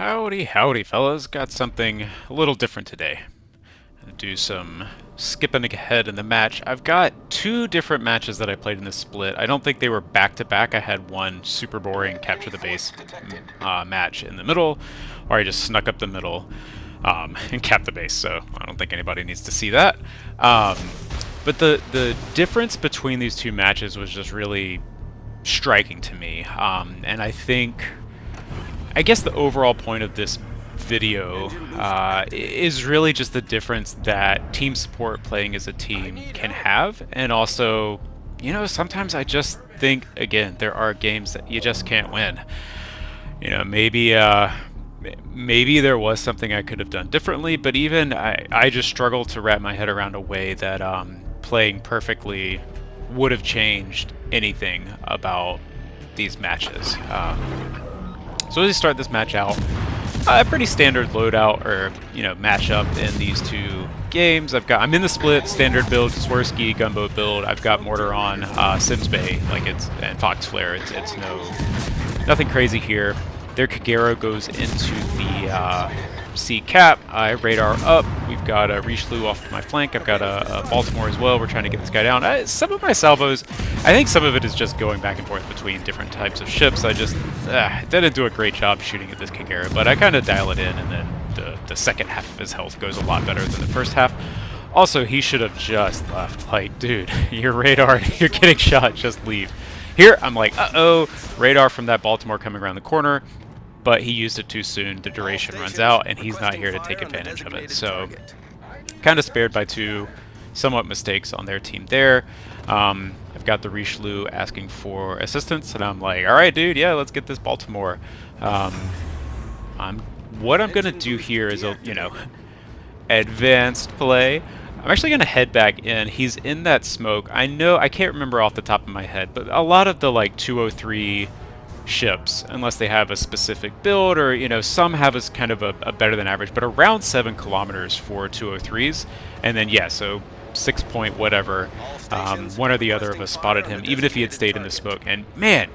Howdy, howdy, fellas. Got something a little different today. Gonna do some skipping ahead in the match. I've got two different matches that I played in this split. I don't think they were back-to-back. I had one super boring capture the base match in the middle, or I just snuck up the middle and capped the base, so I don't think anybody needs to see that. But the difference between these two matches was just really striking to me, and I guess the overall point of this video is really just the difference that team support playing as a team can have, and also, you know, sometimes I just think, again, there are games that you just can't win. You know, maybe there was something I could have done differently, but even I just struggle to wrap my head around a way that playing perfectly would have changed anything about these matches. So let's start this match out. A pretty standard loadout, or matchup in these two games. I'm in the split standard build, Swirsky gunboat build. I've got mortar on, Sims Bay, and Fox Flare. It's nothing crazy here. Their Kagero goes into the C cap. I radar up. We've got a Richelieu off to my flank. I've got a Baltimore as well. We're trying to get this guy down. Some of my salvos, I think some of it is just going back and forth between different types of ships. I just didn't do a great job shooting at this Kagero, but I kind of dial it in, and then the second half of his health goes a lot better than the first half. Also, he should have just left. Like, dude, your radar, you're getting shot, just leave. Here, I'm like, uh-oh, radar from that Baltimore coming around the corner. But he used it too soon, the duration runs out, and he's not here to take advantage of it. So, kind of spared by two somewhat mistakes on their team there. I've got the Richelieu asking for assistance, and I'm like, alright dude, yeah, let's get this Baltimore. What I'm going to do here is, advanced play. I'm actually going to head back in. He's in that smoke. I can't remember off the top of my head, but a lot of the 203 ships, unless they have a specific build, or some have as kind of a better than average, but around 7 kilometers for 203s, and then so 6 point whatever, one or the other of us spotted him, even if he had stayed in the smoke. And man,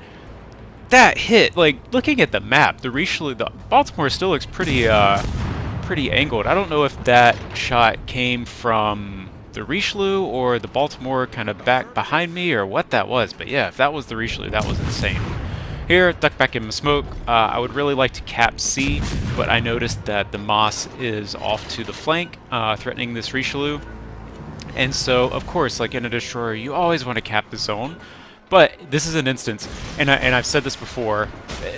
that hit, looking at the map, the Baltimore still looks pretty angled. I don't know if that shot came from the Richelieu or the Baltimore kind of back behind me, or what that was, but yeah, if that was the Richelieu, that was insane. Here, duck back in the smoke. I would really like to cap C, but I noticed that the Moss is off to the flank, threatening this Richelieu. And so, of course, like in a destroyer, you always want to cap the zone. But this is an instance, and I've said this before,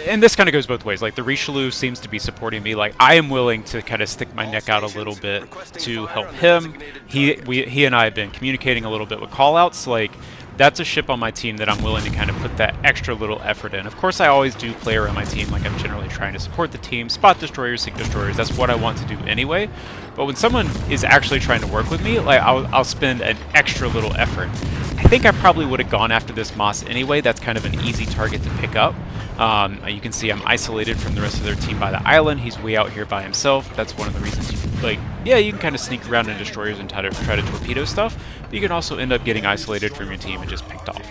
and this kind of goes both ways. Like, the Richelieu seems to be supporting me. Like, I am willing to kind of stick my neck out a little bit to help him. He and I have been communicating a little bit with callouts. Like, that's a ship on my team that I'm willing to kind of put that extra little effort in. Of course, I always do player on my team, like I'm generally trying to support the team, spot destroyers, sink destroyers, that's what I want to do anyway. But when someone is actually trying to work with me, like I'll spend an extra little effort. I think I probably would have gone after this Moss anyway. That's kind of an easy target to pick up. You can see I'm isolated from the rest of their team by the island. He's way out here by himself. That's one of the reasons you can kind of sneak around in destroyers and try to torpedo stuff, but you can also end up getting isolated from your team and just picked off.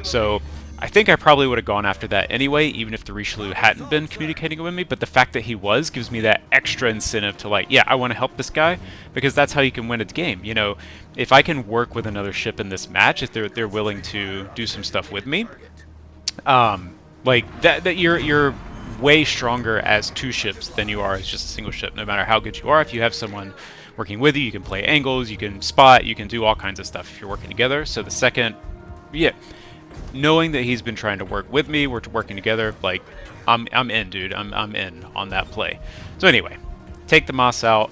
So I think I probably would have gone after that anyway, even if the Richelieu hadn't been communicating with me, but the fact that he was gives me that extra incentive to I want to help this guy, because that's how you can win a game. If I can work with another ship in this match, if they're willing to do some stuff with me, that you're way stronger as two ships than you are as just a single ship, no matter how good you are. If you have someone working with you can play angles, you can spot, you can do all kinds of stuff if you're working together. So the second, knowing that he's been trying to work with me, we're working together, I'm in, dude. I'm in on that play. So anyway, take the Moss out.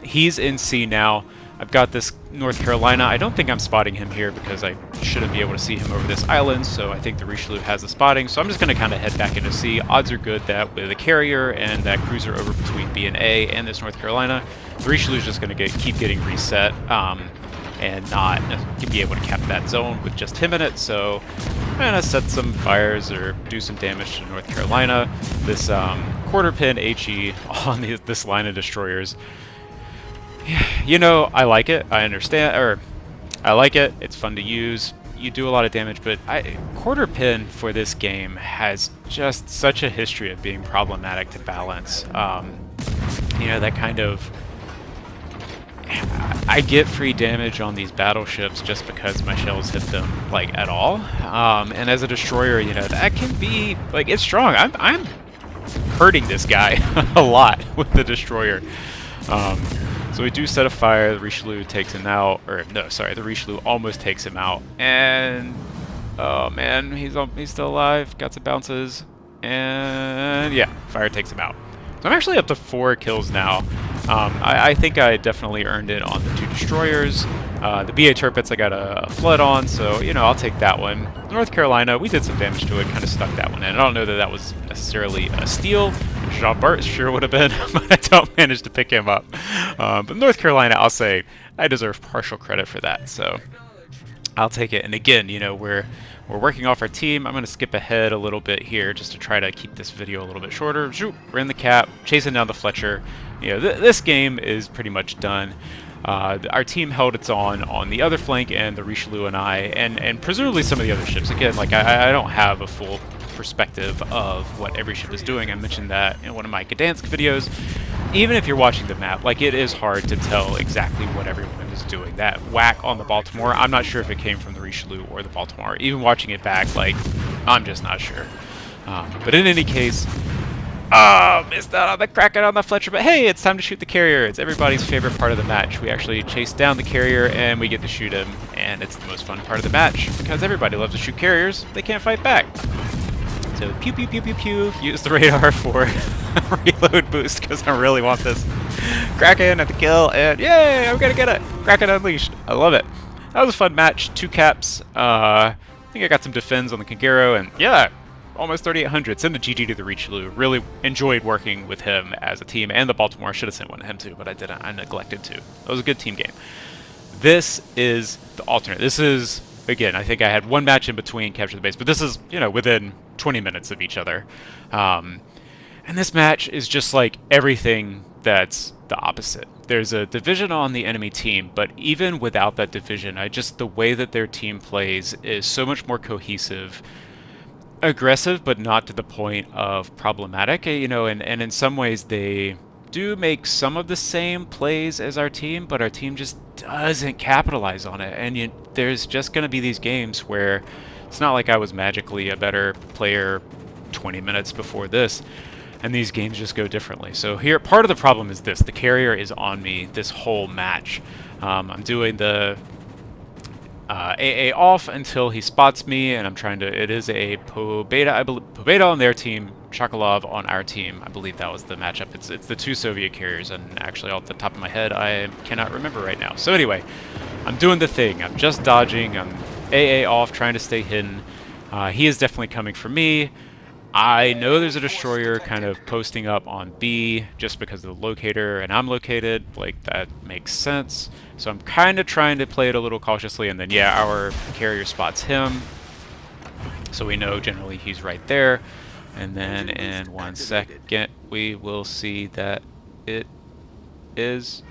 He's in C now. I've got this North Carolina. I don't think I'm spotting him here because I shouldn't be able to see him over this island, so I think the Richelieu has the spotting. So I'm just going to kind of head back into C. Odds are good that with a carrier and that cruiser over between B and A and this North Carolina, the Richelieu is just going to keep getting reset and not be able to cap that zone with just him in it. So I'm going to set some fires or do some damage to North Carolina. This quarter pin HE on this line of destroyers. I like it. I understand, or I like it. It's fun to use. you do a lot of damage, but quarter pin for this game has just such a history of being problematic to balance. You know, that kind of... I get free damage on these battleships just because my shells hit them, like, at all. And as a destroyer, you know, that can be, like, it's strong. I'm hurting this guy a lot with the destroyer. So we do set a fire, the Richelieu takes him out, or no, sorry, the Richelieu almost takes him out, and oh man, he's still alive, got some bounces, and yeah, fire takes him out. So I'm actually up to 4 kills now. I think I definitely earned it on the 2 destroyers. The BA Tirpitz I got a flood on, so, you know, I'll take that one. North Carolina, we did some damage to it, kind of stuck that one in. I don't know that that was necessarily a steal. Jean Bart sure would have been, but I don't manage to pick him up. But North Carolina, I'll say, I deserve partial credit for that, so I'll take it. And again, you know, we're working off our team. I'm going to skip ahead a little bit here just to try to keep this video a little bit shorter. We're in the cap, chasing down the Fletcher. You know, this game is pretty much done. Our team held its own on the other flank, and the Richelieu and I, and presumably some of the other ships. Again, like, I don't have a full perspective of what every ship is doing. I mentioned that in one of my Gdansk videos. Even if you're watching the map, like, it is hard to tell exactly what everyone is doing. That whack on the Baltimore, I'm not sure if it came from the Richelieu or the Baltimore. Even watching it back, like, I'm just not sure. But in any case, missed out on the Kraken on the Fletcher, but hey, it's time to shoot the carrier. It's everybody's favorite part of the match. We actually chase down the carrier and we get to shoot him, and it's the most fun part of the match because everybody loves to shoot carriers. They can't fight back. So pew pew pew pew pew, use the radar for reload boost because I really want this Kraken at the kill, and yay, I'm gonna get it! Kraken unleashed. I love it. That was a fun match. 2 caps. I think I got some defends on the Kangaro, and yeah, almost 3,800. Send a GG to the Richelieu. Really enjoyed working with him as a team, and the Baltimore. I should have sent one to him too, but I didn't. I neglected to. That was a good team game. This is the alternate. This is, again, I think I had one match in between Capture the Base, but this is, you know, within 20 minutes of each other. And this match is just like everything that's the opposite. There's a division on the enemy team, but even without that division, the way that their team plays is so much more cohesive, aggressive, but not to the point of problematic, you know, and in some ways they do make some of the same plays as our team, but our team just doesn't capitalize on it. And there's just going to be these games where it's not like I was magically a better player 20 minutes before this, and these games just go differently. So here, part of the problem is this: the carrier is on me this whole match. I'm doing the AA off until he spots me, and I'm trying to... It is a Pobeda, I believe, Pobeda on their team, Shakalov on our team. I believe that was the matchup. It's the 2 Soviet carriers, and actually off the top of my head, I cannot remember right now. So anyway, I'm doing the thing. I'm just dodging. I'm AA off, trying to stay hidden. He is definitely coming for me. I know there's a destroyer kind of posting up on B just because of the locator, and I'm located. Like, that makes sense. So I'm kind of trying to play it a little cautiously, and then, yeah, our carrier spots him. So we know generally he's right there. And then in 1 second, we will see that it is...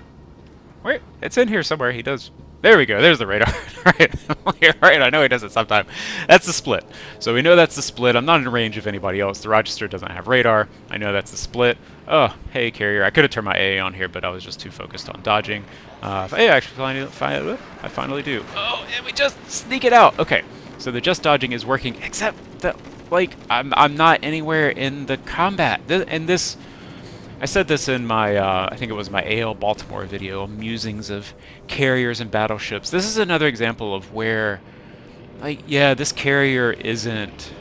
Wait, it's in here somewhere. He does... There we go. There's the radar. Right. I know he does it sometime. That's the split. So we know that's the split. I'm not in range of anybody else. The Rochester doesn't have radar. I know that's the split. Oh, hey, carrier. I could have turned my AA on here, but I was just too focused on dodging. Hey, actually, I finally do. Oh, and we just sneak it out. Okay. So the just dodging is working, except that, like, I'm not anywhere in the combat. I said this in my, I think it was my AL Baltimore video, Musings of Carriers and Battleships. This is another example of where, like, yeah, this carrier isn't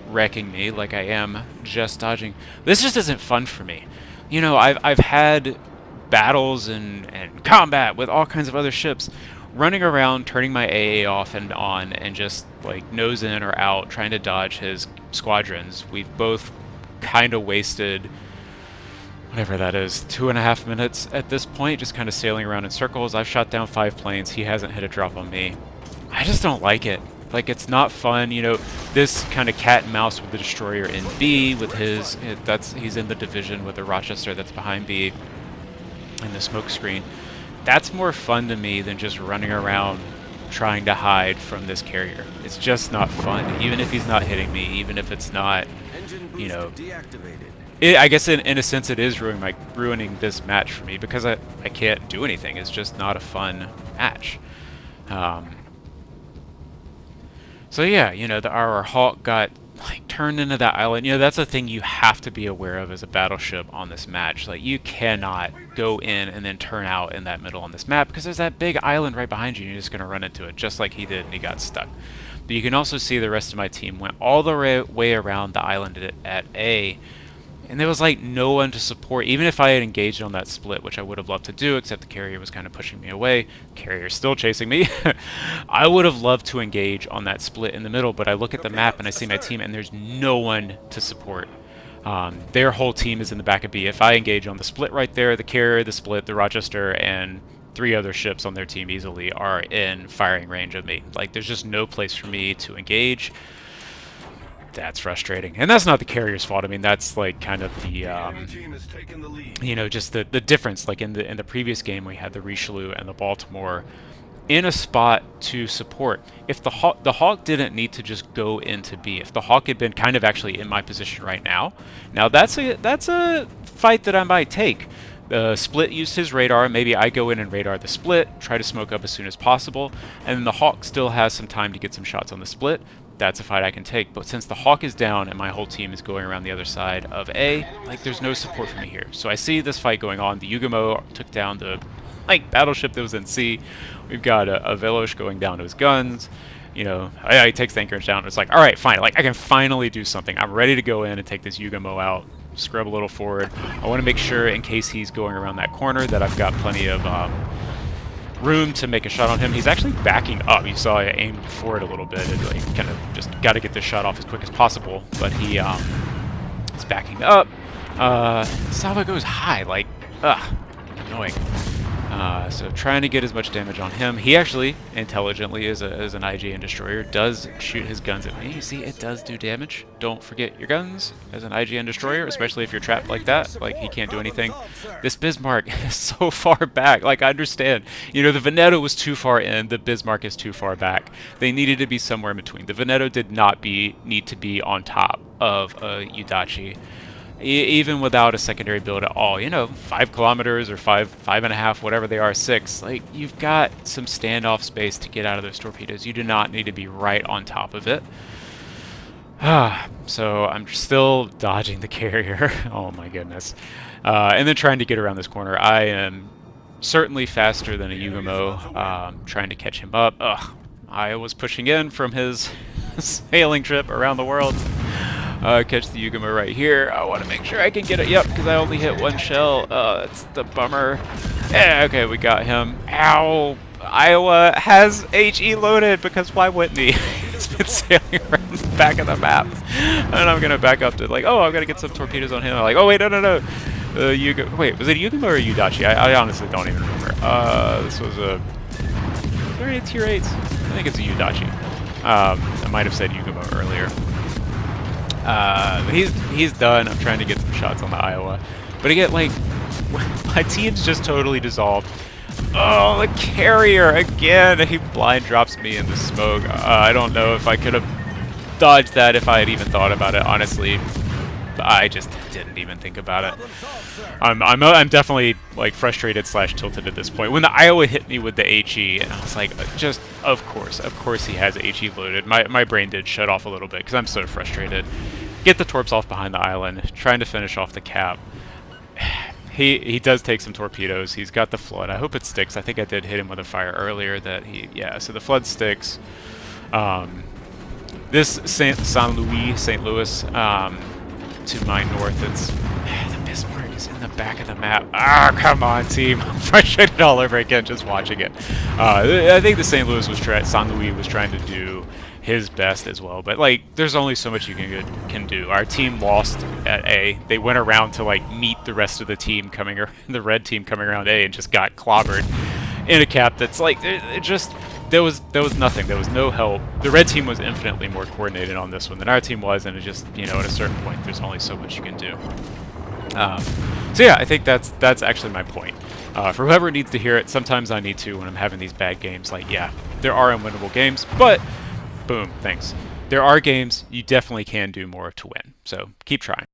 wrecking me like I am just dodging. This just isn't fun for me. You know, I've had battles and combat with all kinds of other ships, running around, turning my AA off and on, and just, like, nose in or out, trying to dodge his squadrons. We've both kind of wasted... whatever that is, 2.5 minutes at this point, just kind of sailing around in circles. I've shot down 5 planes. He hasn't hit a drop on me. I just don't like it. Like, it's not fun. You know, this kind of cat and mouse with the destroyer in B, with his... he's in the division with the Rochester that's behind B in the smoke screen. That's more fun to me than just running around trying to hide from this carrier. It's just not fun, even if he's not hitting me, even if it's not, you know... I guess in a sense it is ruining this match for me, because I can't do anything. It's just not a fun match. So yeah, you know, our Hawk got like turned into that island. You know, that's a thing you have to be aware of as a battleship on this match. Like, you cannot go in and then turn out in that middle on this map, because there's that big island right behind you and you're just going to run into it, just like he did, and he got stuck. But you can also see the rest of my team went all the way around the island at A, and there was like no one to support. Even if I had engaged on that split, which I would have loved to do, except the carrier was kind of pushing me away. Carrier's still chasing me. I would have loved to engage on that split in the middle, but I look at the map and I see my team and there's no one to support. Their whole team is in the back of B. If I engage on the split right there, the carrier, the split, the Rochester, and 3 other ships on their team easily are in firing range of me. Like, there's just no place for me to engage. That's frustrating. And that's not the carrier's fault. I mean, that's like kind of the, you know, just the difference. Like in the previous game, we had the Richelieu and the Baltimore in a spot to support. If the Hawk didn't need to just go into B, if the Hawk had been kind of actually in my position right now that's a fight that I might take. The split used his radar. Maybe I go in and radar the split, try to smoke up as soon as possible, and then the Hawk still has some time to get some shots on the split. That's a fight I can take. But since the Hawk is down and my whole team is going around the other side of A, like, there's no support for me here. So I see this fight going on. The Yugamo took down the like battleship that was in C. We've got a Velosh going down to his guns. You know, he takes the anchorage down. It's like, all right, fine. Like, I can finally do something. I'm ready to go in and take this Yugamo out. Scrub a little forward. I want to make sure, in case he's going around that corner, that I've got plenty of room to make a shot on him. He's actually backing up. You saw I aimed forward a little bit and like kind of just got to get this shot off as quick as possible. But he is backing up. Salva goes high, like, annoying. So trying to get as much damage on him. He actually, intelligently, as an IGN destroyer, does shoot his guns at me. You see, it does do damage. Don't forget your guns as an IGN destroyer, especially if you're trapped like that. Like, he can't do anything. This Bismarck is so far back. Like, I understand. You know, the Veneto was too far in. The Bismarck is too far back. They needed to be somewhere in between. The Veneto did not need to be on top of a Udachi. Even without a secondary build at all, you know, 5 kilometers or 5.5, whatever they are, 6, like, you've got some standoff space to get out of those torpedoes. You do not need to be right on top of it. So I'm still dodging the carrier. Oh my goodness. And then trying to get around this corner. I am certainly faster than a Yugamo, trying to catch him up. I was pushing in from his sailing trip around the world. Catch the Yugamo right here. I want to make sure I can get it. Yep, because I only hit 1 shell. That's the bummer. Yeah, okay, we got him. Ow! Iowa has HE loaded, because why wouldn't he? He's been sailing around the back of the map. And I'm going to back up to, like, oh, I've got to get some torpedoes on him. I'm like, oh, wait, no. Wait, was it a Yugamo or a Udachi? I honestly don't even remember. This was a... Is there any tier 8s? I think it's a Udachi. I might have said Yugamo earlier. He's done. I'm trying to get some shots on the Iowa. But again, like, my team's just totally dissolved. Oh, the carrier again! He blind drops me in the smoke. I don't know if I could have dodged that if I had even thought about it, honestly. I just didn't even think about it. I'm definitely, like, frustrated / tilted at this point. When the Iowa hit me with the HE, and I was like, just, of course he has HE loaded. My brain did shut off a little bit, because I'm so frustrated. Get the torps off behind the island, trying to finish off the cap. He does take some torpedoes. He's got the flood. I hope it sticks. I think I did hit him with a fire earlier yeah, so the flood sticks. This St. Louis, to my north, it's the Bismarck is in the back of the map. Come on, team! I'm frustrated all over again just watching it. I think the St. Louis was trying to do his best as well, but like, there's only so much you can do. Our team lost at A. They went around to like meet the rest of the team the red team coming around A, and just got clobbered in a cap that's like, there was nothing. There was no help. The red team was infinitely more coordinated on this one than our team was, and it just, you know, at a certain point, there's only so much you can do. So yeah, I think that's actually my point. For whoever needs to hear it, sometimes I need to when I'm having these bad games. Like, yeah, there are unwinnable games, but boom, thanks. There are games you definitely can do more to win. So keep trying.